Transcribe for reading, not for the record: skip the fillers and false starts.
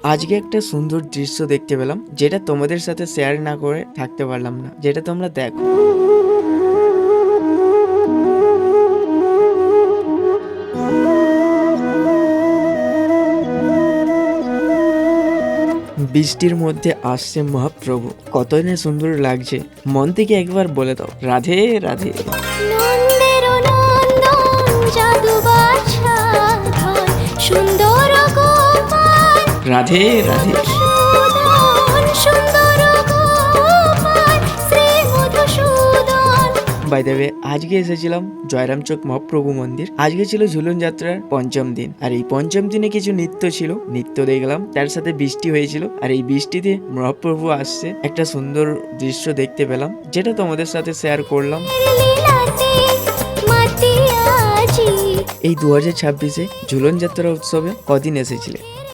আজকে একটা সুন্দর দৃশ্য দেখতে পেলাম, যেটা তোমাদের সাথে শেয়ার না করে থাকতে পারলাম না, যেটা তোমরা দেখো। বৃষ্টির মধ্যে আসছে মহাপ্রভু, কতই না সুন্দর লাগছে। মন থেকে একবার বলে দাও রাধে রাধে। নন্দের নন্দন জাদু বাছা ধন সুন্দর গোপাল রাধে রাধে। সুদন সুন্দর Gopal Shri Madhusudan. By the way, আজকে এসেছিলাম জয়রাম চক মহাপ্রভু মন্দির। আজকে ছিল ঝুলন যাত্রার পঞ্চম দিন, আর এই পঞ্চম দিনে কিছু নৃত্য ছিল, নৃত্য দেখলাম, তার সাথে বৃষ্টি হয়েছিল। আর এই বৃষ্টিতে মহাপ্রভু আসছে, একটা সুন্দর দৃশ্য দেখতে পেলাম, যেটা তোমাদের সাথে শেয়ার করলাম। লীলাতে মাতিয়াজি এই 2026-এ ঝুলন যাত্রা উৎসবে কদিন এসেছিলে?